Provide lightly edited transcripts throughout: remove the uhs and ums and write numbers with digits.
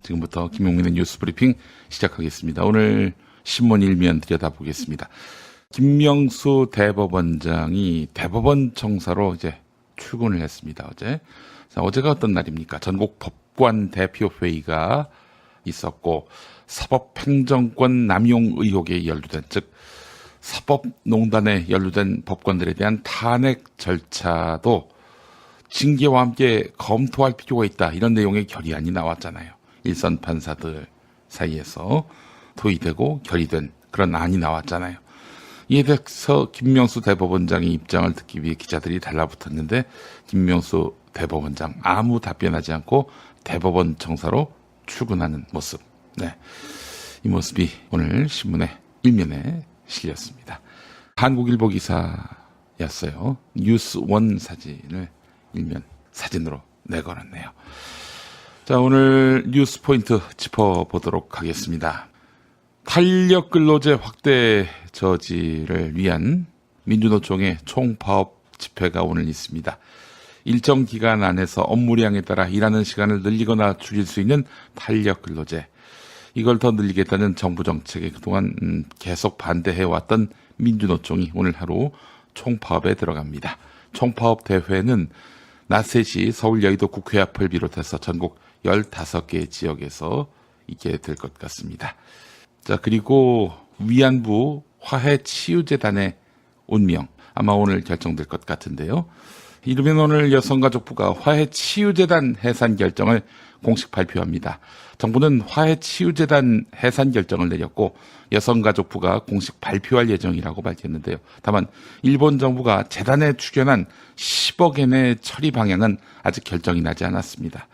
지금부터 김용민의 뉴스 브리핑 시작하겠습니다. 오늘 신문 일면 들여다보겠습니다. 김명수 대법원장이 대법원 청사로 이제 출근을 했습니다. 어제가 어떤 날입니까? 전국 법관 대표회의가 있었고 사법행정권 남용 의혹에 연루된, 즉 사법농단에 연루된 법관들에 대한 탄핵 절차도 징계와 함께 검토할 필요가 있다, 이런 내용의 결의안이 나왔잖아요. 일선 판사들 사이에서 토의되고 결의된 그런 안이 나왔잖아요. 이에 대해서 김명수 대법원장의 입장을 듣기 위해 기자들이 달라붙었는데 김명수 대법원장 아무 답변하지 않고 대법원 청사로 출근하는 모습. 이 모습이 오늘 신문의 일면에 실렸습니다. 한국일보 기사였어요. 뉴스원 사진을 일면 사진으로 내걸었네요. 자, 오늘 뉴스 포인트 짚어보도록 하겠습니다. 탄력 근로제 확대 저지를 위한 민주노총의 총파업 집회가 오늘 있습니다. 일정 기간 안에서 업무량에 따라 일하는 시간을 늘리거나 줄일 수 있는 탄력 근로제, 이걸 더 늘리겠다는 정부 정책에 그동안 계속 반대해왔던 민주노총이 오늘 하루 총파업에 들어갑니다. 총파업 대회는 낮 3시 서울 여의도 국회 앞을 비롯해서 전국 15개 지역에서 있게 될 것 같습니다. 자, 그리고 위안부 화해치유재단의 운명, 아마 오늘 결정될 것 같은데요. 이르면 오늘 여성가족부가 화해치유재단 해산 결정을 공식 발표합니다. 정부는 화해치유재단 해산 결정을 내렸고 여성가족부가 공식 발표할 예정이라고 밝혔는데요. 다만 일본 정부가 재단에 추견한 10억엔의 처리 방향은 아직 결정이 나지 않았습니다.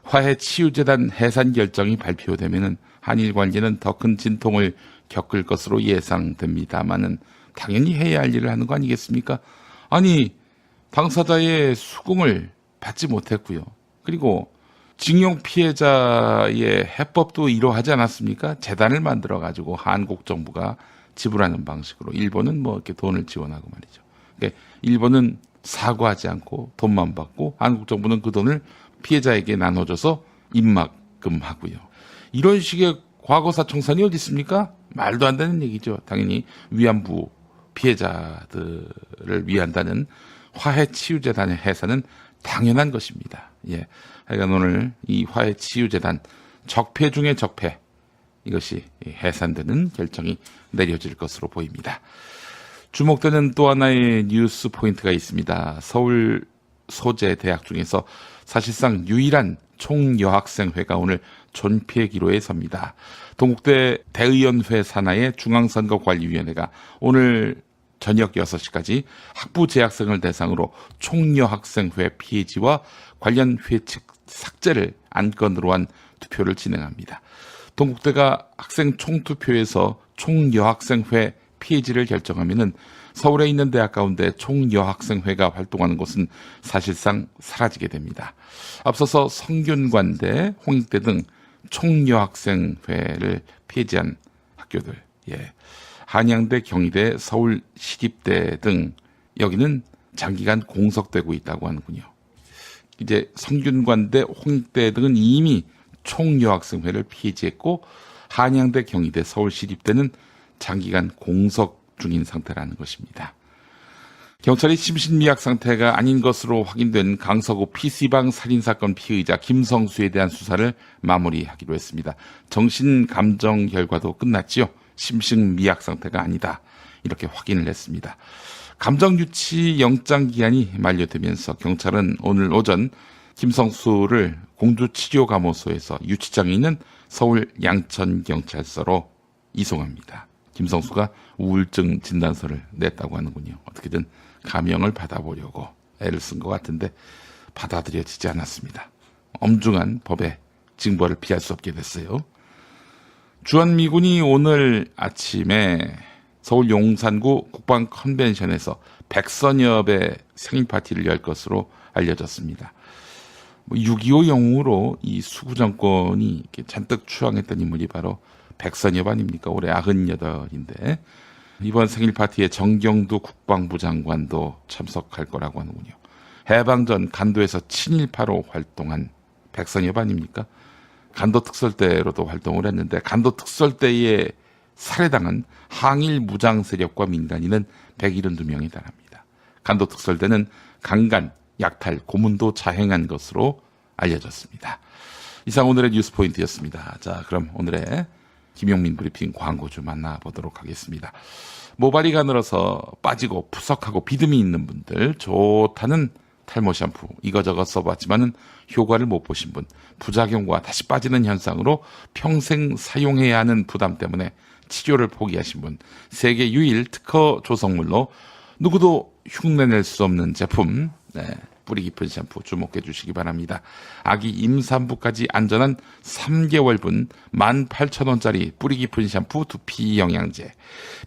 화해치유재단 해산 결정이 발표되면 한일 관계는 더 큰 진통을 겪을 것으로 예상됩니다만은 당연히 해야 할 일을 하는 거 아니겠습니까? 아니, 당사자의 수긍을 받지 못했고요. 그리고 징용 피해자의 해법도 이러하지 않았습니까? 재단을 만들어가지고 한국 정부가 지불하는 방식으로, 일본은 이렇게 돈을 지원하고 말이죠. 그러니까 일본은 사과하지 않고 돈만 받고 한국 정부는 그 돈을 피해자에게 나눠줘서 입막금하고요. 이런 식의 과거사 청산이 어디 있습니까? 말도 안 되는 얘기죠. 당연히 위안부 피해자들을 위한다는 화해치유재단의 해산은 당연한 것입니다. 하여간 오늘 이 화해치유재단 적폐 중의 적폐, 이것이 해산되는 결정이 내려질 것으로 보입니다. 주목되는 또 하나의 뉴스 포인트가 있습니다. 서울 소재 대학 중에서 사실상 유일한 총여학생회가 오늘 존폐기로에 섭니다. 동국대 대의원회 산하의 중앙선거관리위원회가 오늘 저녁 6시까지 학부 재학생을 대상으로 총여학생회 폐지와 관련 회칙 삭제를 안건으로 한 투표를 진행합니다. 동국대가 학생 총투표에서 총여학생회 폐지를 결정하면은 서울에 있는 대학 가운데 총여학생회가 활동하는 곳은 사실상 사라지게 됩니다. 앞서서 성균관대, 홍익대 등 총여학생회를 폐지한 학교들, 한양대, 경희대, 서울시립대 등 여기는 장기간 공석되고 있다고 하는군요. 이제 성균관대, 홍익대 등은 이미 총여학생회를 폐지했고 한양대, 경희대, 서울시립대는 장기간 공석 중인 상태라는 것입니다. 경찰이 심신미약 상태가 아닌 것으로 확인된 강서구 PC방 살인사건 피의자 김성수에 대한 수사를 마무리하기로 했습니다. 정신감정 결과도 끝났지요. 심신미약 상태가 아니다, 이렇게 확인을 했습니다. 감정유치 영장기한이 만료되면서 경찰은 오늘 오전 김성수를 공주치료감호소에서 유치장에 있는 서울 양천경찰서로 이송합니다. 김성수가 우울증 진단서를 냈다고 하는군요. 어떻게든 감형을 받아보려고 애를 쓴 것 같은데 받아들여지지 않았습니다. 엄중한 법의 징벌을 피할 수 없게 됐어요. 주한미군이 오늘 아침에 서울 용산구 국방 컨벤션에서 100선엽의 생일 파티를 열 것으로 알려졌습니다. 6.25 영웅으로 이 수구 정권이 이렇게 잔뜩 추앙했던 인물이 바로 백선엽 아닙니까? 올해 98인데 이번 생일 파티에 정경두 국방부 장관도 참석할 거라고 하는군요. 해방전 간도에서 친일파로 활동한 백선엽 아닙니까? 간도특설대로도 활동을 했는데 간도특설대에 살해당한 항일 무장 세력과 민간인은 172명에 달합니다. 간도특설대는 강간, 약탈, 고문도 자행한 것으로 알려졌습니다. 이상 오늘의 뉴스 포인트였습니다. 자, 그럼 오늘의 김용민 브리핑 광고 좀 만나보도록 하겠습니다. 모발이가 늘어서 빠지고 푸석하고 비듬이 있는 분들, 좋다는 탈모 샴푸 이거저거 써봤지만은 효과를 못 보신 분, 부작용과 다시 빠지는 현상으로 평생 사용해야 하는 부담 때문에 치료를 포기하신 분, 세계 유일 특허 조성물로 누구도 흉내낼 수 없는 제품, 뿌리 깊은 샴푸 주목해 주시기 바랍니다. 아기 임산부까지 안전한 3개월분 18,000원짜리 뿌리 깊은 샴푸 두피 영양제,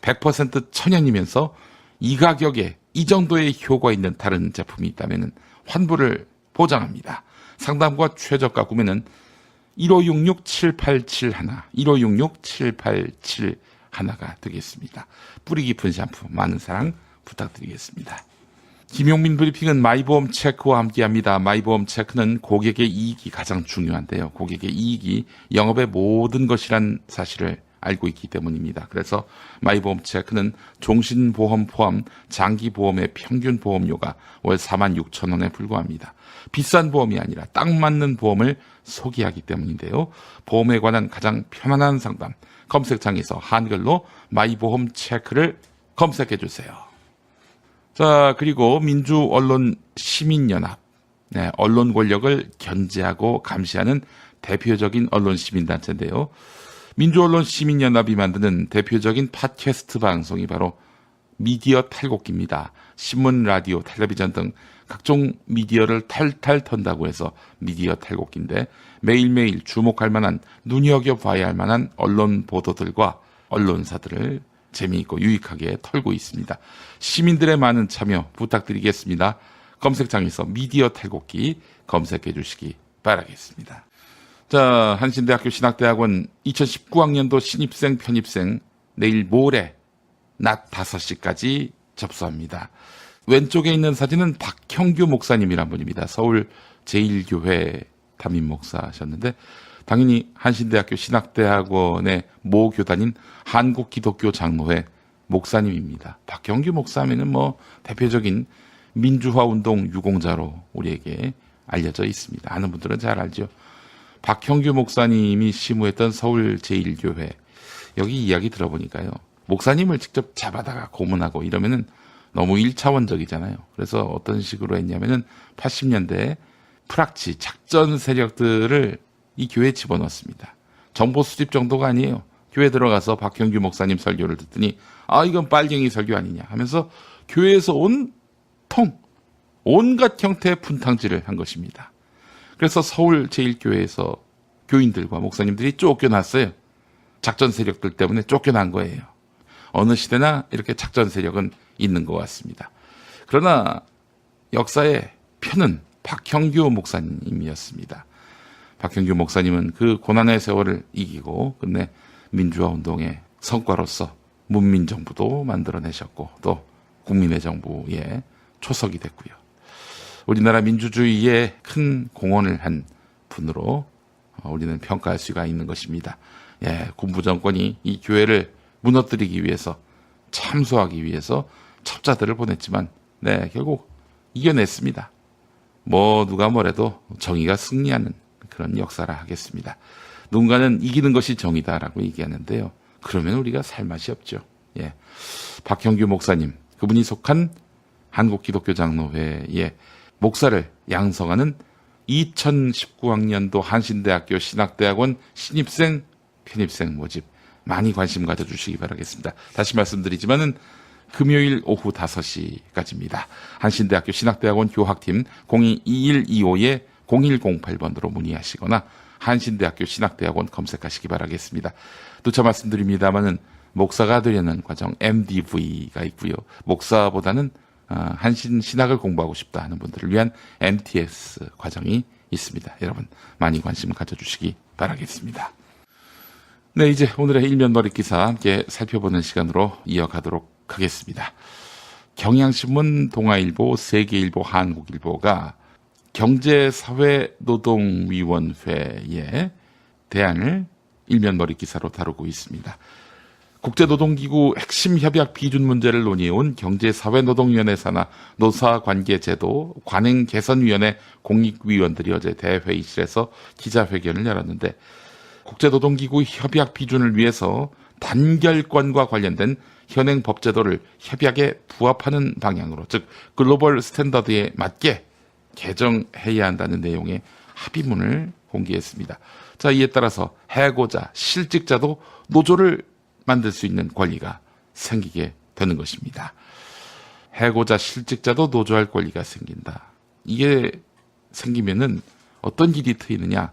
100% 천연이면서 이 가격에 이 정도의 효과 있는 다른 제품이 있다면 환불을 보장합니다. 상담과 최저가 구매는 1566-7871, 1566-7871가 되겠습니다. 뿌리 깊은 샴푸 많은 사랑 부탁드리겠습니다. 김용민 브리핑은 마이보험 체크와 함께합니다. 마이보험 체크는 고객의 이익이 가장 중요한데요. 고객의 이익이 영업의 모든 것이란 사실을 알고 있기 때문입니다. 그래서 마이보험 체크는 종신보험 포함 장기보험의 평균 보험료가 월 46,000원에 불과합니다. 비싼 보험이 아니라 딱 맞는 보험을 소개하기 때문인데요. 보험에 관한 가장 편안한 상담, 검색창에서 한글로 마이보험 체크를 검색해 주세요. 자, 그리고 민주언론시민연합, 언론 권력을 견제하고 감시하는 대표적인 언론시민단체인데요. 민주언론시민연합이 만드는 대표적인 팟캐스트 방송이 바로 미디어 탈곡기입니다. 신문, 라디오, 텔레비전 등 각종 미디어를 탈탈 턴다고 해서 미디어 탈곡기인데 매일매일 주목할 만한, 눈여겨봐야 할 만한 언론 보도들과 언론사들을 재미있고 유익하게 털고 있습니다. 시민들의 많은 참여 부탁드리겠습니다. 검색창에서 미디어 탈곡기 검색해 주시기 바라겠습니다. 자, 한신대학교 신학대학원 2019학년도 신입생, 편입생 내일 모레 낮 5시까지 접수합니다. 왼쪽에 있는 사진은 박형규 목사님이란 분입니다. 서울 제1교회 담임 목사셨는데 당연히 한신대학교 신학대학원의 모 교단인 한국기독교장로회 목사님입니다. 박형규 목사님은 대표적인 민주화 운동 유공자로 우리에게 알려져 있습니다. 아는 분들은 잘 알죠. 박형규 목사님이 시무했던 서울 제1교회, 여기 이야기 들어보니까요, 목사님을 직접 잡아다가 고문하고 이러면은 너무 1차원적이잖아요. 그래서 어떤 식으로 했냐면은 80년대에 프락치 작전 세력들을 이 교회에 집어넣습니다. 정보 수집 정도가 아니에요. 교회 들어가서 박형규 목사님 설교를 듣더니 이건 빨갱이 설교 아니냐 하면서 교회에서 온갖 형태의 분탕질을 한 것입니다. 그래서 서울 제1교회에서 교인들과 목사님들이 쫓겨났어요. 작전 세력들 때문에 쫓겨난 거예요. 어느 시대나 이렇게 작전 세력은 있는 것 같습니다. 그러나 역사의 표는 박형규 목사님이었습니다. 박형규 목사님은 그 고난의 세월을 이기고 끝내 민주화 운동의 성과로서 문민정부도 만들어내셨고 또 국민의 정부의 초석이 됐고요. 우리나라 민주주의에 큰 공헌을 한 분으로 우리는 평가할 수가 있는 것입니다. 군부 정권이 이 교회를 무너뜨리기 위해서, 참수하기 위해서 첩자들을 보냈지만 결국 이겨냈습니다. 누가 뭐래도 정의가 승리하는 그런 역사라 하겠습니다. 누군가는 이기는 것이 정의다라고 얘기하는데요. 그러면 우리가 살 맛이 없죠. 박형규 목사님, 그분이 속한 한국기독교장로회의 목사를 양성하는 2019학년도 한신대학교 신학대학원 신입생, 편입생 모집 많이 관심 가져주시기 바라겠습니다. 다시 말씀드리지만은 금요일 오후 5시까지입니다. 한신대학교 신학대학원 교학팀 022125-0108번으로 문의하시거나 한신대학교 신학대학원 검색하시기 바라겠습니다. 누차 말씀드립니다만은 목사가 되려는 과정 MDV가 있고요. 목사보다는 한신 신학을 공부하고 싶다 하는 분들을 위한 MTS 과정이 있습니다. 여러분 많이 관심 가져주시기 바라겠습니다. 이제 오늘의 일면머릿 기사 함께 살펴보는 시간으로 이어가도록 하겠습니다. 경향신문, 동아일보, 세계일보, 한국일보가 경제사회노동위원회에 대안을 일면 머리 기사로 다루고 있습니다. 국제노동기구 핵심 협약 비준 문제를 논의해온 경제사회노동위원회 산하 노사관계제도 관행개선위원회 공익위원들이 어제 대회의실에서 기자회견을 열었는데, 국제노동기구 협약 비준을 위해서 단결권과 관련된 현행 법제도를 협약에 부합하는 방향으로, 즉 글로벌 스탠더드에 맞게 개정해야 한다는 내용의 합의문을 공개했습니다. 자, 이에 따라서 해고자, 실직자도 노조를 만들 수 있는 권리가 생기게 되는 것입니다. 해고자, 실직자도 노조할 권리가 생긴다. 이게 생기면은 어떤 일이 트이느냐?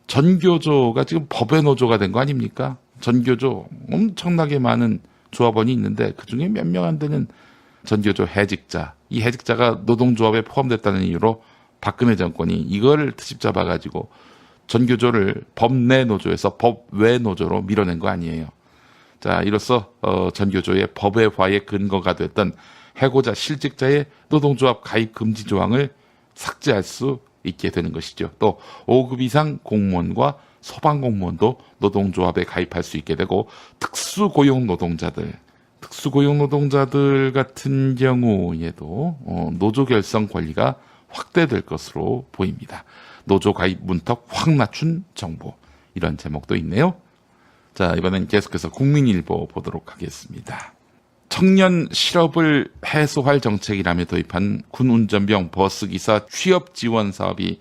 전교조가 지금 법의 노조가 된 거 아닙니까? 전교조 엄청나게 많은 조합원이 있는데 그중에 몇 명 안 되는 전교조 해직자, 이 해직자가 노동조합에 포함됐다는 이유로 박근혜 정권이 이걸 트집 잡아가지고 전교조를 법 내 노조에서 법 외 노조로 밀어낸 거 아니에요. 자, 이로써 전교조의 법외화의 근거가 됐던 해고자, 실직자의 노동조합 가입 금지 조항을 삭제할 수 있게 되는 것이죠. 또 5급 이상 공무원과 소방공무원도 노동조합에 가입할 수 있게 되고, 특수고용 노동자들 같은 경우에도 노조 결성 권리가 확대될 것으로 보입니다. 노조 가입 문턱 확 낮춘 정부, 이런 제목도 있네요. 자, 이번엔 계속해서 국민일보 보도록 하겠습니다. 청년 실업을 해소할 정책이라며 도입한 군운전병 버스기사 취업 지원 사업이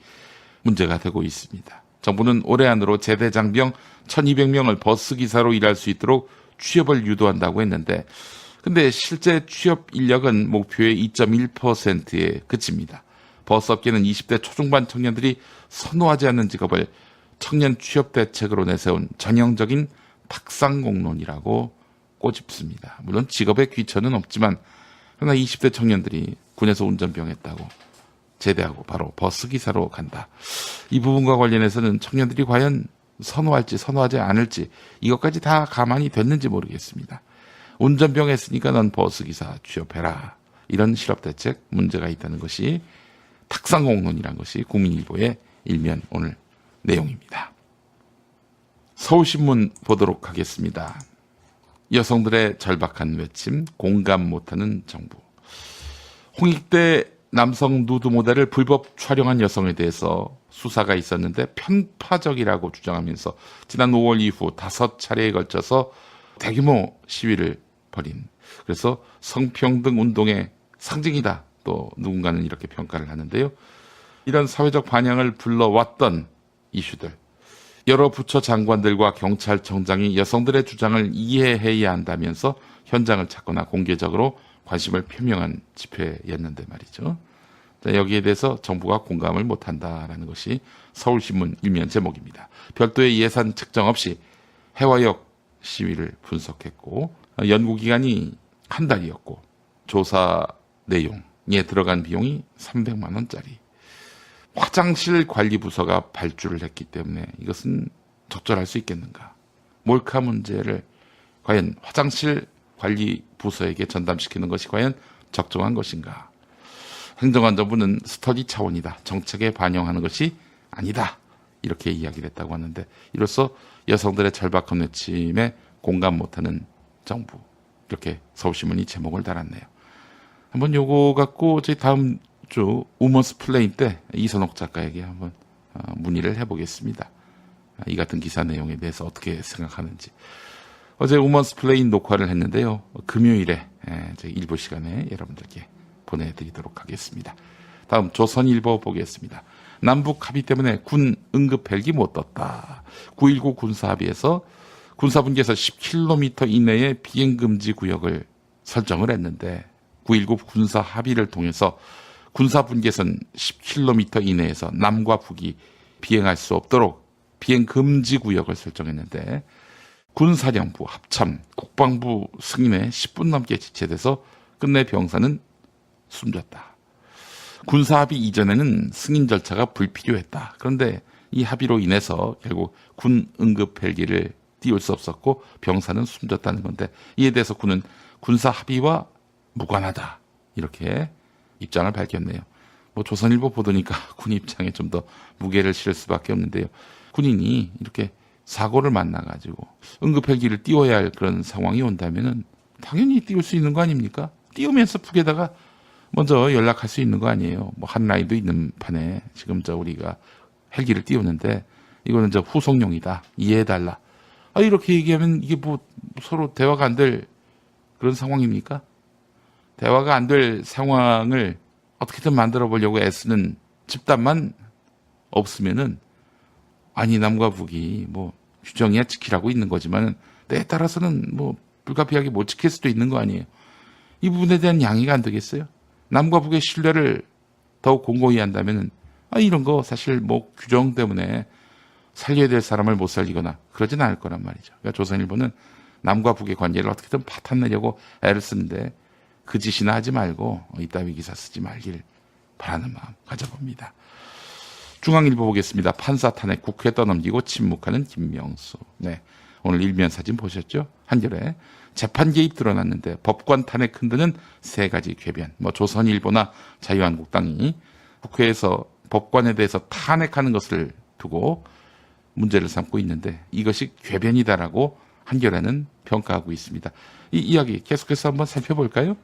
문제가 되고 있습니다. 정부는 올해 안으로 제대 장병 1,200명을 버스기사로 일할 수 있도록 취업을 유도한다고 했는데, 근데 실제 취업 인력은 목표의 2.1%에 그칩니다. 버스업계는 20대 초중반 청년들이 선호하지 않는 직업을 청년 취업 대책으로 내세운 전형적인 탁상공론이라고 꼬집습니다. 물론 직업에 귀천은 없지만, 그러나 20대 청년들이 군에서 운전병 했다고 제대하고 바로 버스기사로 간다. 이 부분과 관련해서는 청년들이 과연 선호할지 선호하지 않을지 이것까지 다 가만히 됐는지 모르겠습니다. 운전병 했으니까 넌 버스기사 취업해라. 이런 실업대책 문제가 있다는 것이 탁상공론이란 것이 국민일보의 일면 오늘 내용입니다. 서울신문 보도록 하겠습니다. 여성들의 절박한 외침, 공감 못하는 정부. 홍익대 남성 누드 모델을 불법 촬영한 여성에 대해서 수사가 있었는데 편파적이라고 주장하면서 지난 5월 이후 5차례에 걸쳐서 대규모 시위를 벌인, 그래서 성평등 운동의 상징이다, 또 누군가는 이렇게 평가를 하는데요. 이런 사회적 반향을 불러왔던 이슈들, 여러 부처 장관들과 경찰청장이 여성들의 주장을 이해해야 한다면서 현장을 찾거나 공개적으로 관심을 표명한 집회였는데 말이죠. 자, 여기에 대해서 정부가 공감을 못한다라는 것이 서울신문 일면 제목입니다. 별도의 예산 측정 없이 해화역 시위를 분석했고, 연구기간이 한 달이었고, 조사 내용에 들어간 비용이 300만 원짜리. 화장실 관리부서가 발주를 했기 때문에 이것은 적절할 수 있겠는가? 몰카 문제를 과연 화장실 관리부서에게 전담시키는 것이 과연 적정한 것인가? 행정안전부는 스터디 차원이다, 정책에 반영하는 것이 아니다, 이렇게 이야기를 했다고 하는데, 이로써 여성들의 절박한 외침에 공감 못하는 정부, 이렇게 서울신문이 제목을 달았네요. 한번 요거 갖고 저희 다음 주 우먼스 플레인 때 이선옥 작가에게 한번 문의를 해보겠습니다. 이 같은 기사 내용에 대해서 어떻게 생각하는지. 어제 우먼스 플레인 녹화를 했는데요. 금요일에 저희 일부 시간에 여러분들께 보내드리도록 하겠습니다. 다음 조선일보 보겠습니다. 남북 합의 때문에 군 응급 헬기 못 떴다. 9.19 군사합의에서 군사분계에서 10km 이내에 비행금지 구역을 설정을 했는데, 9.19 군사 합의를 통해서 군사분계선 10km 이내에서 남과 북이 비행할 수 없도록 비행금지 구역을 설정했는데, 군사령부, 합참, 국방부 승인에 10분 넘게 지체돼서 끝내 병사는 숨졌다. 군사합의 이전에는 승인 절차가 불필요했다. 그런데 이 합의로 인해서 결국 군 응급 헬기를 띄울 수 없었고 병사는 숨졌다는 건데, 이에 대해서 군은 군사합의와 무관하다, 이렇게 입장을 밝혔네요. 조선일보 보도니까 군 입장에 좀 더 무게를 실을 수밖에 없는데요. 군인이 이렇게 사고를 만나가지고 응급헬기를 띄워야 할 그런 상황이 온다면은 당연히 띄울 수 있는 거 아닙니까? 띄우면서 북에다가 먼저 연락할 수 있는 거 아니에요. 뭐 한라인도 있는 판에 지금 우리가 헬기를 띄우는데 이거는 후속용이다. 이해해달라. 이렇게 얘기하면 이게 뭐 서로 대화가 안 될 그런 상황입니까? 대화가 안 될 상황을 어떻게든 만들어 보려고 애쓰는 집단만 없으면은 아니 남과 북이 뭐 규정이야 지키라고 있는 거지만 때에 따라서는 뭐 불가피하게 못 지킬 수도 있는 거 아니에요. 이 부분에 대한 양해가 안 되겠어요? 남과 북의 신뢰를 더욱 공고히 한다면은 이런 거 사실 뭐 규정 때문에 살려야 될 사람을 못 살리거나 그러진 않을 거란 말이죠. 그러니까 조선일보는 남과 북의 관계를 어떻게든 파탄내려고 애를 쓰는데 그 짓이나 하지 말고 이따위 기사 쓰지 말길 바라는 마음 가져봅니다. 중앙일보 보겠습니다. 판사 탄핵 국회 떠넘기고 침묵하는 김명수. 네, 오늘 일면 사진 보셨죠? 한겨레 재판 개입 드러났는데 법관 탄핵 흔드는 세 가지 궤변. 뭐 조선일보나 자유한국당이 국회에서 법관에 대해서 탄핵하는 것을 두고 문제를 삼고 있는데 이것이 궤변이다라고 한겨레는 평가하고 있습니다. 이 이야기 계속해서 한번 살펴볼까요?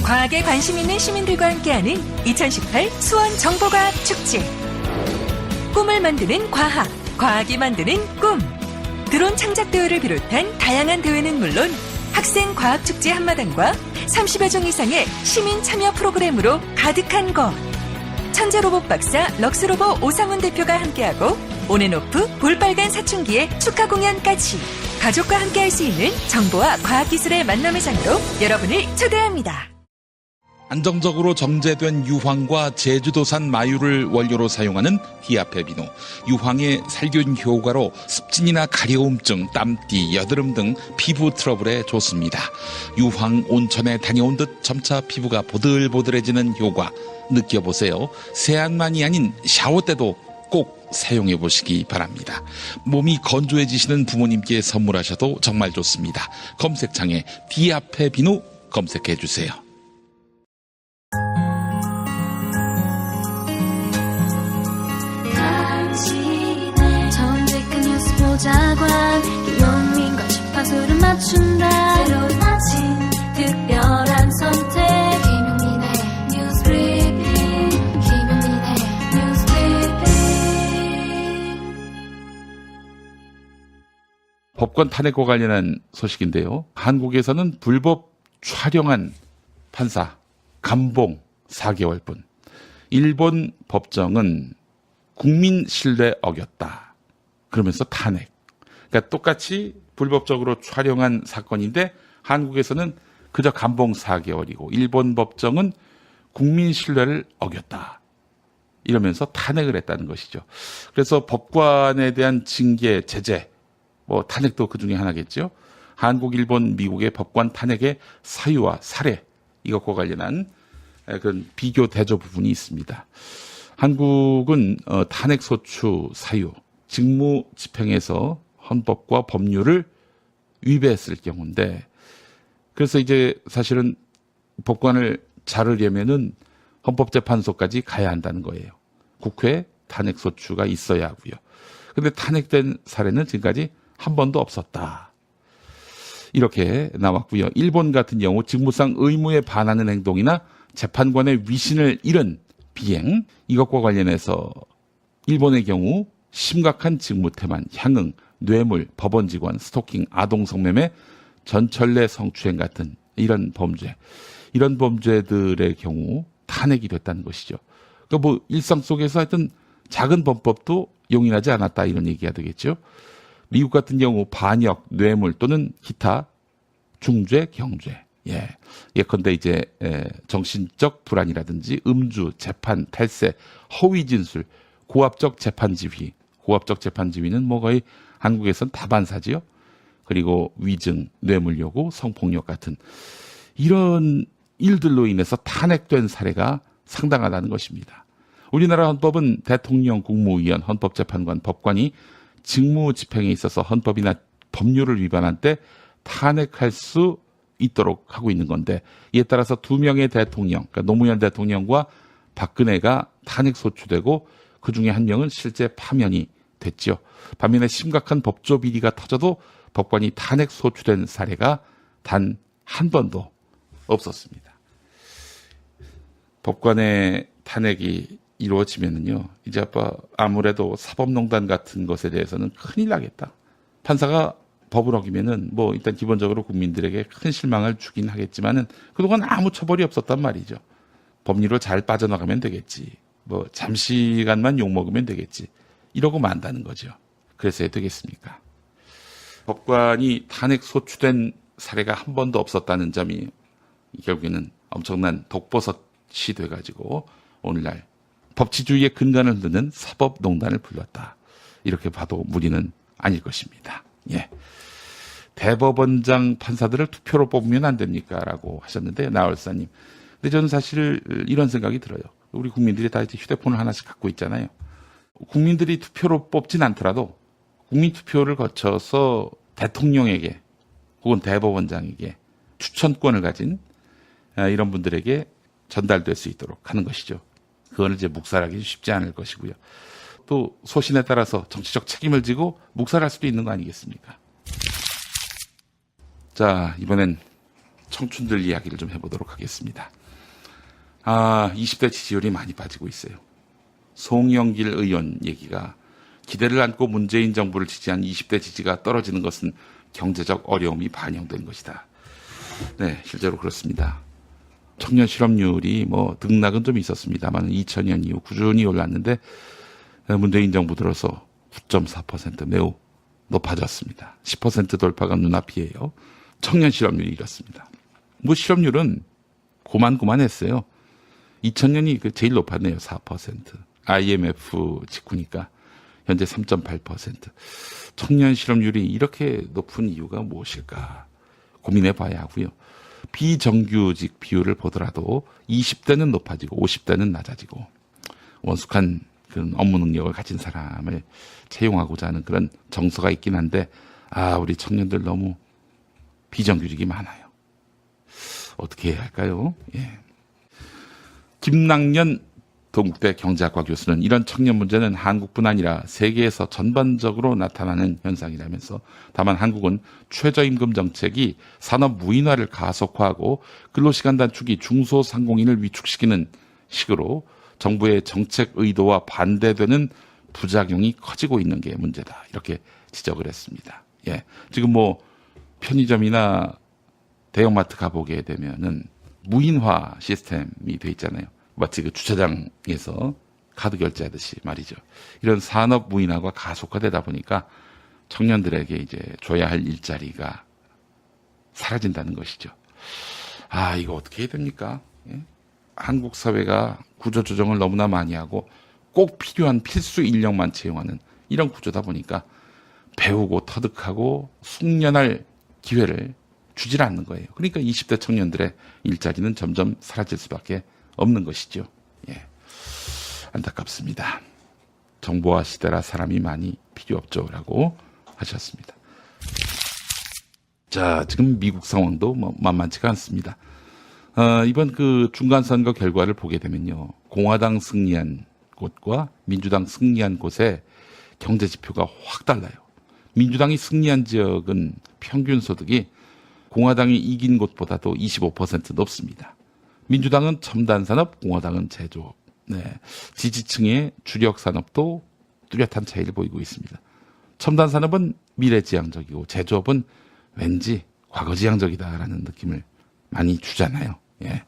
과학에 관심 있는 시민들과 함께하는 2018 수원 정보과학 축제. 꿈을 만드는 과학, 과학이 만드는 꿈. 드론 창작 대회를 비롯한 다양한 대회는 물론 학생 과학 축제 한마당과 30여 종 이상의 시민 참여 프로그램으로 가득한 곳. 천재 로봇 박사 럭스로봇 오상훈 대표가 함께하고 온앤오프 볼빨간 사춘기의 축하 공연까지 가족과 함께할 수 있는 정보와 과학기술의 만남의 장으로 여러분을 초대합니다. 안정적으로 정제된 유황과 제주도산 마유를 원료로 사용하는 디아페비노. 유황의 살균 효과로 습진이나 가려움증, 땀띠, 여드름 등 피부 트러블에 좋습니다. 유황 온천에 다녀온 듯 점차 피부가 보들보들해지는 효과 느껴보세요. 세안만이 아닌 샤워 때도 꼭 사용해 보시기 바랍니다. 몸이 건조해지시는 부모님께 선물하셔도 정말 좋습니다. 검색창에 디아페비노 검색해 주세요. 정직한 뉴스 보자관 김용민과 주파수를 맞춘다. 새로운 아침 특별한 선택 김용민의 뉴스 브리핑. 김용민의 뉴스 브리핑. 법관 탄핵과 관련한 소식인데요. 한국에서는 불법 촬영한 판사 감봉 4개월뿐. 일본 법정은 국민 신뢰 어겼다. 그러면서 탄핵. 그러니까 똑같이 불법적으로 촬영한 사건인데 한국에서는 그저 감봉 4개월이고 일본 법정은 국민 신뢰를 어겼다. 이러면서 탄핵을 했다는 것이죠. 그래서 법관에 대한 징계, 제재, 뭐 탄핵도 그 중에 하나겠죠. 한국, 일본, 미국의 법관 탄핵의 사유와 사례, 이것과 관련한 그런 비교 대조 부분이 있습니다. 한국은 탄핵 소추 사유, 직무 집행에서 헌법과 법률을 위배했을 경우인데, 그래서 이제 사실은 법관을 자르려면은 헌법재판소까지 가야 한다는 거예요. 국회 탄핵 소추가 있어야 하고요. 근데 탄핵된 사례는 지금까지 한 번도 없었다. 이렇게 나왔고요. 일본 같은 경우 직무상 의무에 반하는 행동이나 재판관의 위신을 잃은 비행, 이것과 관련해서 일본의 경우 심각한 직무태만, 향응, 뇌물, 법원 직원, 스토킹, 아동 성매매, 전철내 성추행 같은 이런 범죄들의 경우 탄핵이 됐다는 것이죠. 그러니까 뭐 일상 속에서 하여튼 작은 범법도 용인하지 않았다, 이런 얘기가 되겠죠. 미국 같은 경우 반역, 뇌물 또는 기타 중죄, 경죄. 예컨대 이제 정신적 불안이라든지 음주, 재판, 탈세, 허위 진술, 고압적 재판 지휘. 고압적 재판 지휘는 뭐 거의 한국에선 다반사지요. 그리고 위증, 뇌물 요구, 성폭력 같은 이런 일들로 인해서 탄핵된 사례가 상당하다는 것입니다. 우리나라 헌법은 대통령, 국무위원, 헌법재판관, 법관이 직무 집행에 있어서 헌법이나 법률을 위반한 때 탄핵할 수 있도록 하고 있는 건데, 이에 따라서 2명의 대통령, 그러니까 노무현 대통령과 박근혜가 탄핵 소추되고 그 중에 한 명은 실제 파면이 됐죠. 반면에 심각한 법조 비리가 터져도 법관이 탄핵 소추된 사례가 단 한 번도 없었습니다. 법관의 탄핵이 이루어지면은요, 이제 아무래도 사법농단 같은 것에 대해서는 큰일 나겠다. 판사가 법을 어기면은 뭐 일단 기본적으로 국민들에게 큰 실망을 주긴 하겠지만은 그동안 아무 처벌이 없었단 말이죠. 법리로 잘 빠져나가면 되겠지. 뭐 잠시간만 욕먹으면 되겠지. 이러고 만다는 거죠. 그래서 되겠습니까? 법관이 탄핵 소추된 사례가 한 번도 없었다는 점이 결국에는 엄청난 독버섯이 돼가지고 오늘날 법치주의의 근간을 흔드는 사법농단을 불렀다. 이렇게 봐도 무리는 아닐 것입니다. 예. 대법원장 판사들을 투표로 뽑으면 안 됩니까? 라고 하셨는데, 나월사님. 근데 저는 사실 이런 생각이 들어요. 우리 국민들이 다 이제 휴대폰을 하나씩 갖고 있잖아요. 국민들이 투표로 뽑진 않더라도 국민투표를 거쳐서 대통령에게 혹은 대법원장에게 추천권을 가진 이런 분들에게 전달될 수 있도록 하는 것이죠. 그거는 이제 묵살하기 쉽지 않을 것이고요. 또 소신에 따라서 정치적 책임을 지고 묵살할 수도 있는 거 아니겠습니까? 자, 이번엔 청춘들 이야기를 좀 해보도록 하겠습니다. 20대 지지율이 많이 빠지고 있어요. 송영길 의원 얘기가 기대를 안고 문재인 정부를 지지한 20대 지지가 떨어지는 것은 경제적 어려움이 반영된 것이다. 네, 실제로 그렇습니다. 청년 실업률이 뭐 등락은 좀 있었습니다만 2000년 이후 꾸준히 올랐는데 문재인 정부 들어서 9.4% 매우 높아졌습니다. 10% 돌파가 눈앞이에요. 청년 실업률이 이렇습니다. 뭐 실업률은 고만고만했어요. 2000년이 제일 높았네요. 4%. IMF 직후니까 현재 3.8%. 청년 실업률이 이렇게 높은 이유가 무엇일까 고민해 봐야 하고요. 비정규직 비율을 보더라도 20대는 높아지고 50대는 낮아지고 원숙한 그런 업무 능력을 가진 사람을 채용하고자 하는 그런 정서가 있긴 한데 우리 청년들 너무 비정규직이 많아요. 어떻게 해야 할까요? 예. 김낙년 동국대 경제학과 교수는 이런 청년 문제는 한국뿐 아니라 세계에서 전반적으로 나타나는 현상이라면서 다만 한국은 최저임금 정책이 산업 무인화를 가속화하고 근로시간 단축이 중소상공인을 위축시키는 식으로 정부의 정책 의도와 반대되는 부작용이 커지고 있는 게 문제다. 이렇게 지적을 했습니다. 예. 지금 뭐 편의점이나 대형마트 가보게 되면은 무인화 시스템이 돼 있잖아요. 마치 그 주차장에서 카드 결제하듯이 말이죠. 이런 산업 무인화가 가속화되다 보니까 청년들에게 이제 줘야 할 일자리가 사라진다는 것이죠. 이거 어떻게 해야 됩니까? 예? 한국 사회가 구조조정을 너무나 많이 하고 꼭 필요한 필수 인력만 채용하는 이런 구조다 보니까 배우고 터득하고 숙련할 기회를 주질 않는 거예요. 그러니까 20대 청년들의 일자리는 점점 사라질 수밖에 없는 것이죠. 예. 안타깝습니다. 정보화 시대라 사람이 많이 필요 없죠라고 하셨습니다. 자, 지금 미국 상황도 만만치가 않습니다. 이번 그 중간선거 결과를 보게 되면요. 공화당 승리한 곳과 민주당 승리한 곳의 경제 지표가 확 달라요. 민주당이 승리한 지역은 평균 소득이 공화당이 이긴 곳보다도 25% 높습니다. 민주당은 첨단 산업, 공화당은 제조업. 네. 지지층의 주력 산업도 뚜렷한 차이를 보이고 있습니다. 첨단 산업은 미래지향적이고 제조업은 왠지 과거지향적이다라는 느낌을 많이 주잖아요. 예.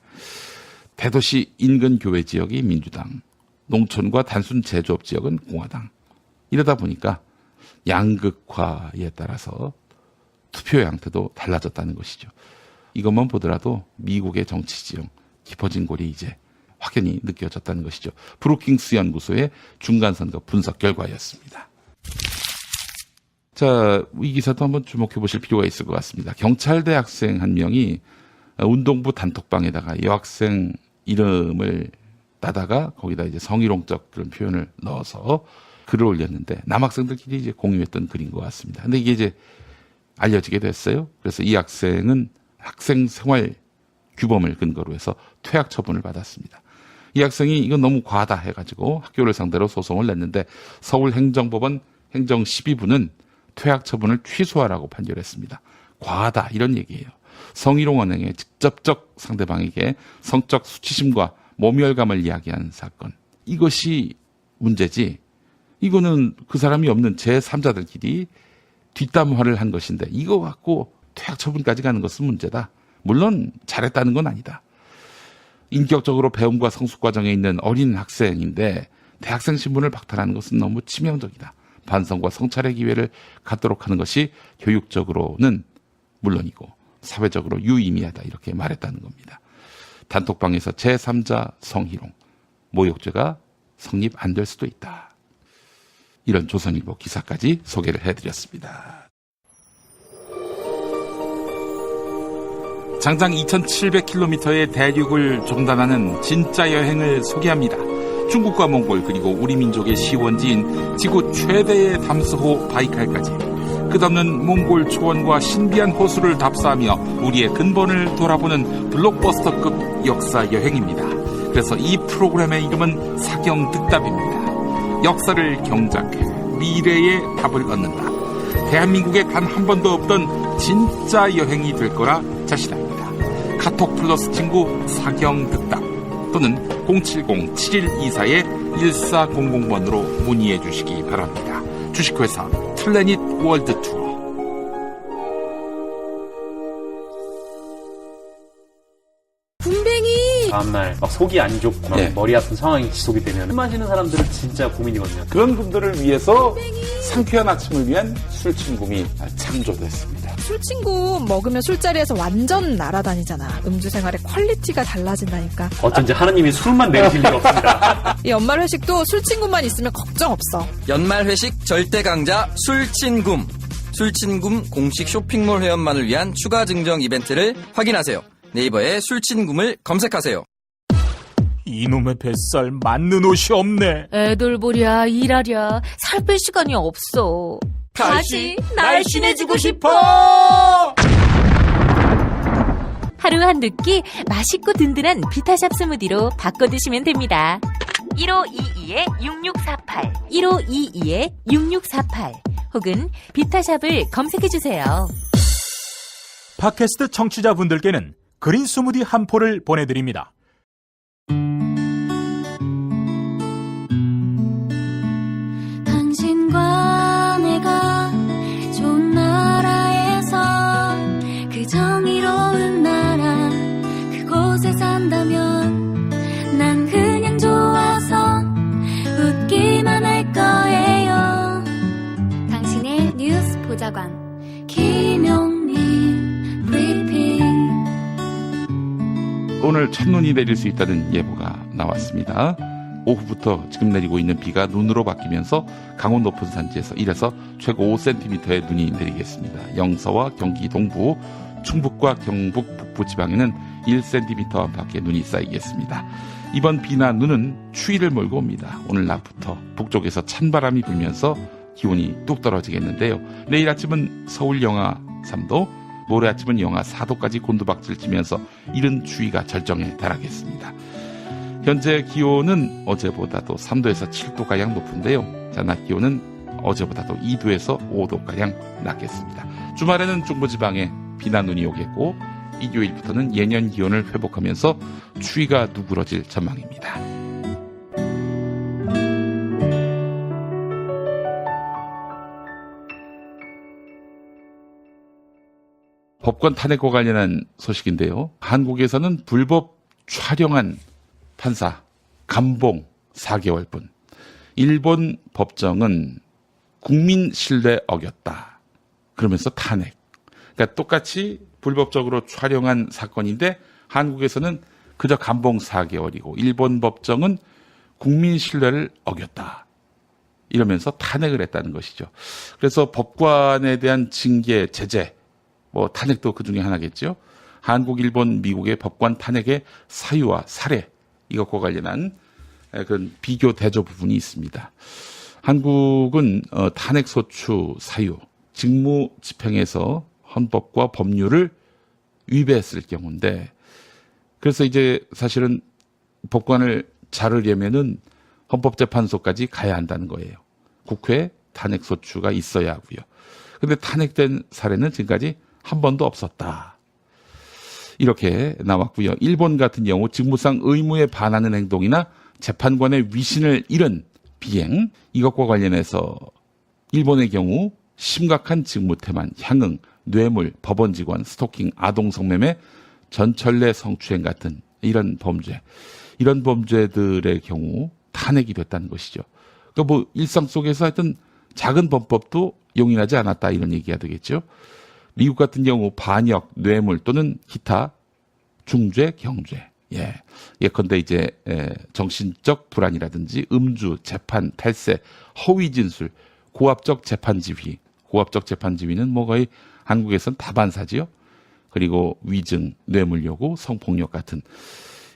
대도시 인근 교외 지역이 민주당, 농촌과 단순 제조업 지역은 공화당. 이러다 보니까 양극화에 따라서 투표 양태도 달라졌다는 것이죠. 이것만 보더라도 미국의 정치 지형 깊어진 골이 이제 확연히 느껴졌다는 것이죠. 브루킹스 연구소의 중간선거 분석 결과였습니다. 자, 이 기사도 한번 주목해 보실 필요가 있을 것 같습니다. 경찰대 학생 한 명이 운동부 단톡방에다가 여학생 이름을 따다가 거기다 이제 성희롱적 그런 표현을 넣어서 글을 올렸는데 남학생들끼리 이제 공유했던 글인 것 같습니다. 근데 이게 이제 알려지게 됐어요. 그래서 이 학생은 학생 생활 규범을 근거로 해서 퇴학 처분을 받았습니다. 이 학생이 이건 너무 과하다 해가지고 학교를 상대로 소송을 냈는데 서울행정법원 행정 12부는 퇴학 처분을 취소하라고 판결했습니다. 과하다 이런 얘기예요. 성희롱 언행에 직접적 상대방에게 성적 수치심과 모멸감을 이야기한 사건. 이것이 문제지. 이거는 그 사람이 없는 제3자들끼리 뒷담화를 한 것인데 이거 갖고 퇴학 처분까지 가는 것은 문제다. 물론 잘했다는 건 아니다. 인격적으로 배움과 성숙 과정에 있는 어린 학생인데 대학생 신분을 박탈하는 것은 너무 치명적이다. 반성과 성찰의 기회를 갖도록 하는 것이 교육적으로는 물론이고 사회적으로 유의미하다 이렇게 말했다는 겁니다. 단톡방에서 제3자 성희롱, 모욕죄가 성립 안 될 수도 있다. 이런 조선일보 기사까지 소개를 해드렸습니다. 장장 2,700km의 대륙을 종단하는 진짜 여행을 소개합니다. 중국과 몽골 그리고 우리 민족의 시원지인 지구 최대의 담수호 바이칼까지 끝없는 몽골 초원과 신비한 호수를 답사하며 우리의 근본을 돌아보는 블록버스터급 역사 여행입니다. 그래서 이 프로그램의 이름은 사경득답입니다. 역사를 경작해 미래의 답을 얻는다. 대한민국에 단 한 번도 없던 진짜 여행이 될 거라 자신합니다. 카톡 플러스 친구 사경득답 또는 070-7124-1400번으로 문의해 주시기 바랍니다. 주식회사 플래닛 월드 투어. 다음날 막 속이 안 좋고 막 네. 머리 아픈 상황이 지속이 되면 술 마시는 사람들은 진짜 고민이거든요. 그런 분들을 위해서 상쾌한 아침을 위한 술친구미 창조됐습니다. 술친구 먹으면 술자리에서 완전 날아다니잖아. 음주 생활의 퀄리티가 달라진다니까. 어쩐지 하느님이 술만 내리실 리가 없습니다. 이 연말 회식도 술친구만 있으면 걱정 없어. 연말 회식 절대 강자 술친굼. 술친굼 공식 쇼핑몰 회원만을 위한 추가 증정 이벤트를 확인하세요. 네이버에 술친굼을 검색하세요. 이놈의 뱃살 맞는 옷이 없네. 애들 보랴 일하랴 살 뺄 시간이 없어. 다시 날씬해지고 싶어. 하루 한 끼 맛있고 든든한 비타샵 스무디로 바꿔 드시면 됩니다. 1522-6648 1522-6648 혹은 비타샵을 검색해주세요. 팟캐스트 청취자분들께는 그린 스무디 한 포를 보내드립니다. 당신과 내가 좋은 나라에서 그 정의로운 나라 그곳에 산다면 난 그냥 좋아서 웃기만 할 거예요. 당신의 뉴스 보좌관 김용민 브리핑. 오늘 첫눈이 내릴 수 있다는 예보가 나왔습니다. 오후부터 지금 내리고 있는 비가 눈으로 바뀌면서 강원 높은 산지에서 1에서 최고 5cm의 눈이 내리겠습니다. 영서와 경기 동부, 충북과 경북 북부 지방에는 1cm 안팎의 눈이 쌓이겠습니다. 이번 비나 눈은 추위를 몰고 옵니다. 오늘 낮부터 북쪽에서 찬바람이 불면서 기온이 뚝 떨어지겠는데요. 내일 아침은 서울 영하 3도, 모레 아침은 영하 4도까지 곤두박질 치면서 이른 추위가 절정에 달하겠습니다. 현재 기온은 어제보다도 3도에서 7도가량 높은데요. 자, 낮 기온은 어제보다도 2도에서 5도가량 낮겠습니다. 주말에는 중부지방에 비나 눈이 오겠고 일요일부터는 예년 기온을 회복하면서 추위가 누그러질 전망입니다. 법관 탄핵과 관련한 소식인데요. 한국에서는 불법 촬영한 판사 감봉 4개월분. 일본 법정은 국민 신뢰 어겼다. 그러면서 탄핵. 그러니까 똑같이 불법적으로 촬영한 사건인데 한국에서는 그저 감봉 4개월이고 일본 법정은 국민 신뢰를 어겼다. 이러면서 탄핵을 했다는 것이죠. 그래서 법관에 대한 징계, 제재, 탄핵도 그 중에 하나겠죠. 한국, 일본, 미국의 법관 탄핵의 사유와 사례, 이것과 관련한 그런 비교 대조 부분이 있습니다. 한국은 탄핵 소추 사유, 직무 집행에서 헌법과 법률을 위배했을 경우인데, 그래서 이제 사실은 법관을 자르려면은 헌법재판소까지 가야 한다는 거예요. 국회 탄핵 소추가 있어야 하고요. 근데 탄핵된 사례는 지금까지 한 번도 없었다. 이렇게 나왔고요. 일본 같은 경우 직무상 의무에 반하는 행동이나 재판관의 위신을 잃은 비행, 이것과 관련해서 일본의 경우 심각한 직무태만, 향응, 뇌물, 법원 직원, 스토킹, 아동 성매매, 전철내 성추행 같은 이런 범죄들의 경우 탄핵이 됐다는 것이죠. 그러니까 뭐 일상 속에서 하여튼 작은 범법도 용인하지 않았다 이런 얘기가 되겠죠. 미국 같은 경우 반역, 뇌물 또는 기타 중죄, 경죄. 예컨대 이제 정신적 불안이라든지 음주, 재판, 탈세, 허위 진술, 고압적 재판 지휘. 고압적 재판 지휘는 뭐 거의 한국에선 다반사지요. 그리고 위증, 뇌물 요구, 성폭력 같은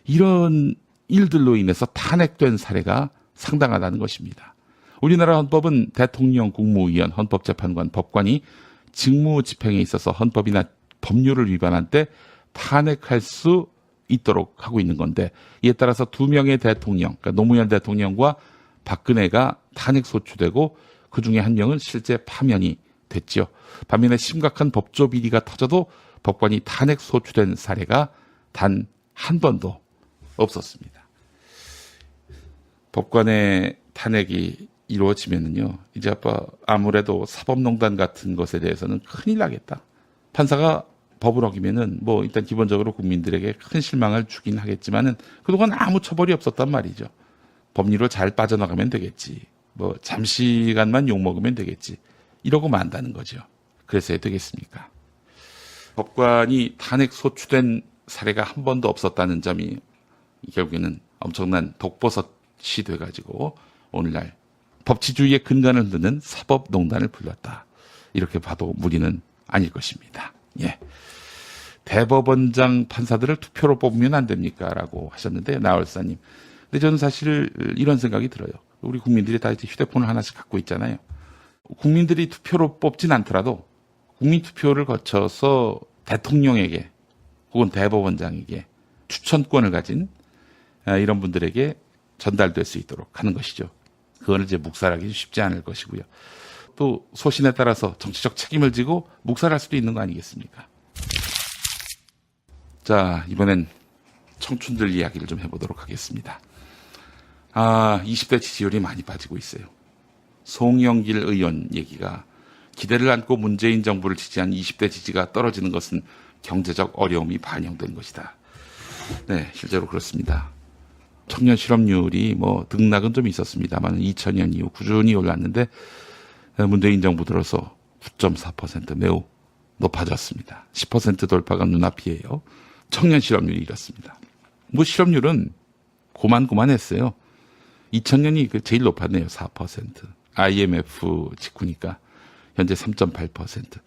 이런 일들로 인해서 탄핵된 사례가 상당하다는 것입니다. 우리나라 헌법은 대통령, 국무위원, 헌법재판관, 법관이 직무 집행에 있어서 헌법이나 법률을 위반한 때 탄핵할 수 있도록 하고 있는 건데, 이에 따라서 2명의 대통령, 그러니까 노무현 대통령과 박근혜가 탄핵 소추되고 그 중에 한 명은 실제 파면이 됐죠. 반면에 심각한 법조 비리가 터져도 법관이 탄핵 소추된 사례가 단 한 번도 없었습니다. 법관의 탄핵이 이루어지면은요, 이제 아무래도 사법농단 같은 것에 대해서는 큰일 나겠다. 판사가 법을 어기면은 뭐 일단 기본적으로 국민들에게 큰 실망을 주긴 하겠지만은 그동안 아무 처벌이 없었단 말이죠. 법리로 잘 빠져나가면 되겠지. 뭐 잠시간만 욕먹으면 되겠지. 이러고 만다는 거죠. 그래서 해야 되겠습니까? 법관이 탄핵 소추된 사례가 한 번도 없었다는 점이 결국에는 엄청난 독버섯이 돼가지고 오늘날 법치주의의 근간을 흔드는 사법농단을 불렀다. 이렇게 봐도 무리는 아닐 것입니다. 예. 대법원장 판사들을 투표로 뽑으면 안 됩니까? 라고 하셨는데, 나월사님. 근데 저는 사실 이런 생각이 들어요. 우리 국민들이 다 이제 휴대폰을 하나씩 갖고 있잖아요. 국민들이 투표로 뽑진 않더라도 국민투표를 거쳐서 대통령에게 혹은 대법원장에게 추천권을 가진 이런 분들에게 전달될 수 있도록 하는 것이죠. 그거는 이제 묵살하기 쉽지 않을 것이고요. 또 소신에 따라서 정치적 책임을 지고 묵살할 수도 있는 거 아니겠습니까? 자, 이번엔 청춘들 이야기를 좀 해보도록 하겠습니다. 20대 지지율이 많이 빠지고 있어요. 송영길 의원 얘기가 기대를 안고 문재인 정부를 지지한 20대 지지가 떨어지는 것은 경제적 어려움이 반영된 것이다. 네, 실제로 그렇습니다. 청년 실업률이 뭐 등락은 좀 있었습니다만 2000년 이후 꾸준히 올랐는데 문재인 정부 들어서 9.4% 매우 높아졌습니다. 10% 돌파가 눈앞이에요. 청년 실업률이 이렇습니다. 뭐 실업률은 고만고만했어요. 2000년이 제일 높았네요. 4%. IMF 직후니까 현재 3.8%.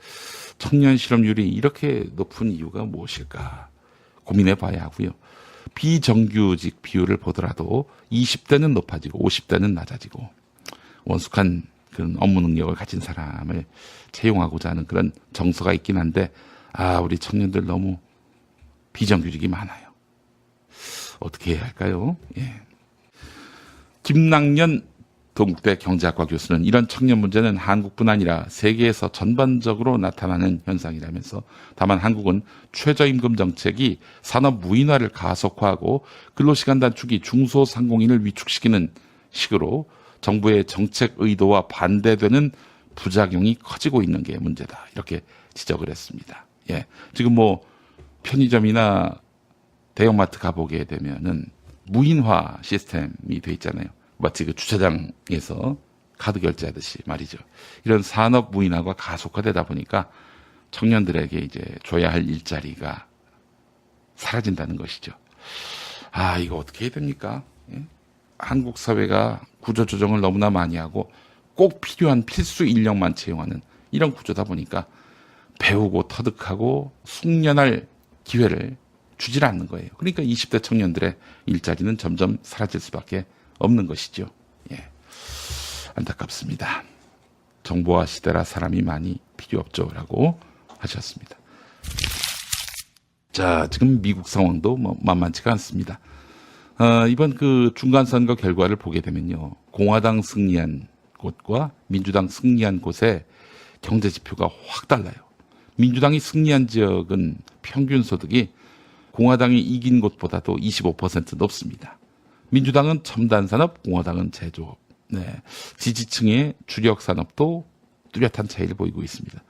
청년 실업률이 이렇게 높은 이유가 무엇일까 고민해 봐야 하고요. 비정규직 비율을 보더라도 20대는 높아지고 50대는 낮아지고 원숙한 그런 업무 능력을 가진 사람을 채용하고자 하는 그런 정서가 있긴 한데 우리 청년들 너무 비정규직이 많아요. 어떻게 해야 할까요? 예. 김낙년 동국대 경제학과 교수는 이런 청년 문제는 한국뿐 아니라 세계에서 전반적으로 나타나는 현상이라면서, 다만 한국은 최저임금 정책이 산업 무인화를 가속화하고 근로시간 단축이 중소상공인을 위축시키는 식으로 정부의 정책 의도와 반대되는 부작용이 커지고 있는 게 문제다. 이렇게 지적을 했습니다. 예. 지금 뭐 편의점이나 대형마트 가보게 되면은 무인화 시스템이 돼 있잖아요. 마치 그 주차장에서 카드 결제하듯이 말이죠. 이런 산업 무인화가 가속화되다 보니까 청년들에게 이제 줘야 할 일자리가 사라진다는 것이죠. 이거 어떻게 해야 됩니까? 예? 한국 사회가 구조조정을 너무나 많이 하고 꼭 필요한 필수 인력만 채용하는 이런 구조다 보니까 배우고 터득하고 숙련할 기회를 주질 않는 거예요. 그러니까 20대 청년들의 일자리는 점점 사라질 수밖에 없는 것이죠. 예. 안타깝습니다. 정보화 시대라 사람이 많이 필요 없죠라고 하셨습니다. 자, 지금 미국 상황도 뭐 만만치가 않습니다. 이번 그 중간선거 결과를 보게 되면요, 공화당 승리한 곳과 민주당 승리한 곳의 경제 지표가 확 달라요. 민주당이 승리한 지역은 평균 소득이 공화당이 이긴 곳보다도 25% 높습니다. 민주당은 첨단 산업, 공화당은 제조업. 네. 지지층의 주력 산업도 뚜렷한 차이를 보이고 있습니다.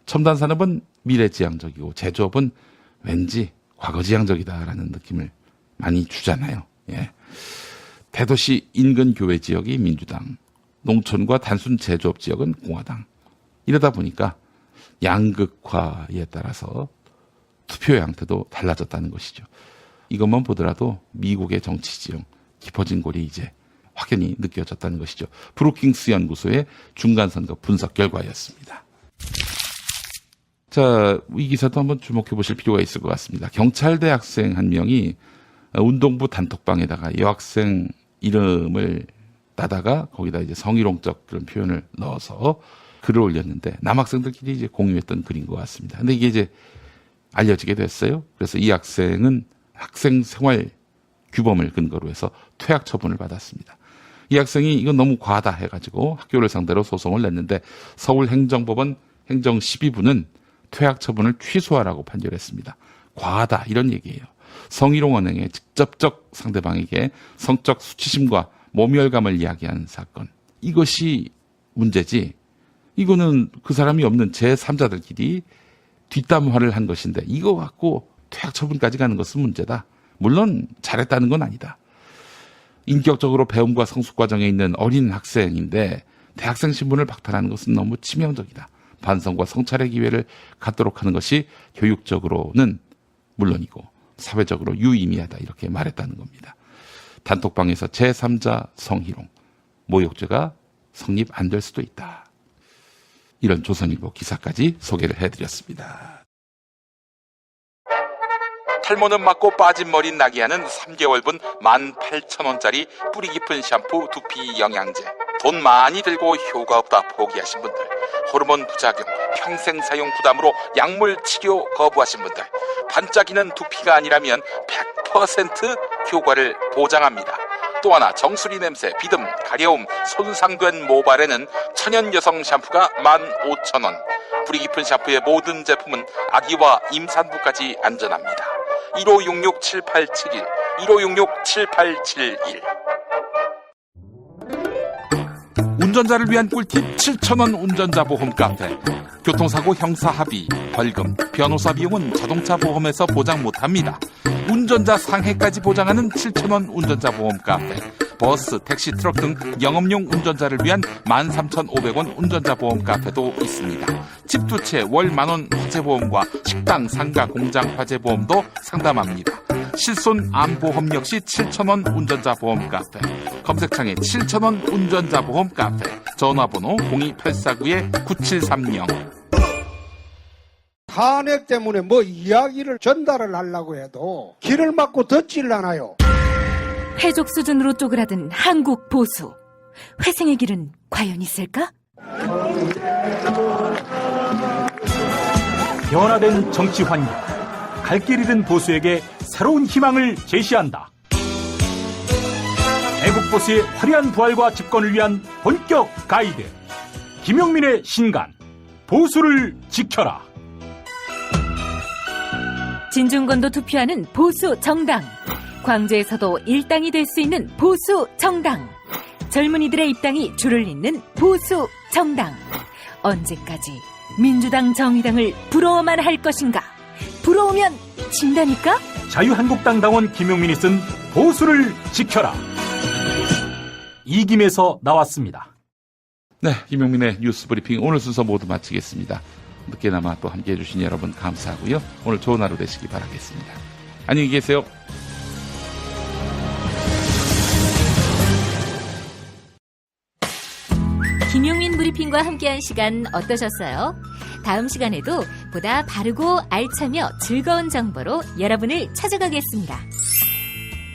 첨단 산업은 미래지향적이고 제조업은 왠지 과거지향적이다라는 느낌을 많이 주잖아요. 예. 대도시 인근 교외 지역이 민주당, 농촌과 단순 제조업 지역은 공화당. 이러다 보니까 양극화에 따라서 투표 양태도 달라졌다는 것이죠. 이것만 보더라도 미국의 정치 지형 깊어진 골이 이제 확연히 느껴졌다는 것이죠. 브루킹스 연구소의 중간선거 분석 결과였습니다. 자, 이 기사도 한번 주목해 보실 필요가 있을 것 같습니다. 경찰대 학생 한 명이 운동부 단톡방에다가 여학생 이름을 따다가 거기다 이제 성희롱적 그런 표현을 넣어서 글을 올렸는데 남학생들끼리 이제 공유했던 글인 것 같습니다. 근데 이게 이제 알려지게 됐어요. 그래서 이 학생은 학생 생활 규범을 근거로 해서 퇴학 처분을 받았습니다. 이 학생이 이건 너무 과하다 해가지고 학교를 상대로 소송을 냈는데 서울행정법원 행정 12부는 퇴학 처분을 취소하라고 판결했습니다. 과하다 이런 얘기예요. 성희롱 언행에 직접적 상대방에게 성적 수치심과 모멸감을 이야기하는 사건. 이것이 문제지. 이거는 그 사람이 없는 제3자들끼리 뒷담화를 한 것인데 이거 갖고 퇴학 처분까지 가는 것은 문제다. 물론 잘했다는 건 아니다. 인격적으로 배움과 성숙 과정에 있는 어린 학생인데 대학생 신분을 박탈하는 것은 너무 치명적이다. 반성과 성찰의 기회를 갖도록 하는 것이 교육적으로는 물론이고 사회적으로 유의미하다 이렇게 말했다는 겁니다. 단톡방에서 제3자 성희롱, 모욕죄가 성립 안 될 수도 있다. 이런 조선일보 기사까지 소개를 해드렸습니다. 탈모는 막고 빠진 머리 나게 하는 3개월분 18,000원짜리 뿌리 깊은 샴푸 두피 영양제. 돈 많이 들고 효과 없다 포기하신 분들, 호르몬 부작용, 평생 사용 부담으로 약물 치료 거부하신 분들, 반짝이는 두피가 아니라면 100% 효과를 보장합니다. 또 하나 정수리 냄새, 비듬, 가려움, 손상된 모발에는 천연 여성 샴푸가 15,000원. 뿌리 깊은 샴푸의 모든 제품은 아기와 임산부까지 안전합니다. 1566-7871 1566-7871. 운전자를 위한 꿀팁 7,000원 운전자 보험 카페. 교통사고 형사 합의, 벌금, 변호사 비용은 자동차 보험에서 보장 못합니다. 운전자 상해까지 보장하는 7,000원 운전자 보험 카페. 버스, 택시, 트럭 등 영업용 운전자를 위한 13,500원 운전자 보험 카페도 있습니다. 집 두 채 월 10,000원 화재보험과 식당, 상가, 공장 화재보험도 상담합니다. 실손 암보험 역시 7,000원 운전자 보험 카페. 검색창에 7,000원 운전자 보험 카페. 전화번호 02849-9730. 탄핵 때문에 뭐 이야기를 전달을 하려고 해도 길을 막고 듣질 않아요. 해족 수준으로 쪼그라든 한국 보수. 회생의 길은 과연 있을까? 변화된 정치 환경. 갈 길 잃은 보수에게 새로운 희망을 제시한다. 애국 보수의 화려한 부활과 집권을 위한 본격 가이드. 김용민의 신간. 보수를 지켜라. 진중권도 투표하는 보수 정당. 광주에서도 일당이 될 수 있는 보수 정당. 젊은이들의 입당이 줄을 잇는 보수 정당. 언제까지 민주당 정의당을 부러워만 할 것인가? 부러우면 진다니까? 자유한국당 당원 김용민이 쓴 보수를 지켜라. 이김에서 나왔습니다. 네, 김용민의 뉴스 브리핑 오늘 순서 모두 마치겠습니다. 늦게나마 또 함께해 주신 여러분 감사하고요. 오늘 좋은 하루 되시기 바라겠습니다. 안녕히 계세요. 김용민 브리핑과 함께한 시간 어떠셨어요? 다음 시간에도 보다 바르고 알차며 즐거운 정보로 여러분을 찾아가겠습니다.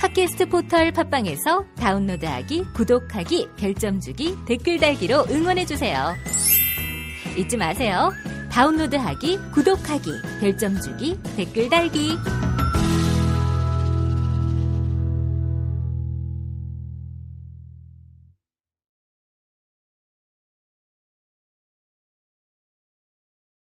팟캐스트 포털 팟빵에서 다운로드하기, 구독하기, 별점 주기, 댓글 달기로 응원해주세요. 잊지 마세요. 다운로드하기, 구독하기, 별점 주기, 댓글 달기.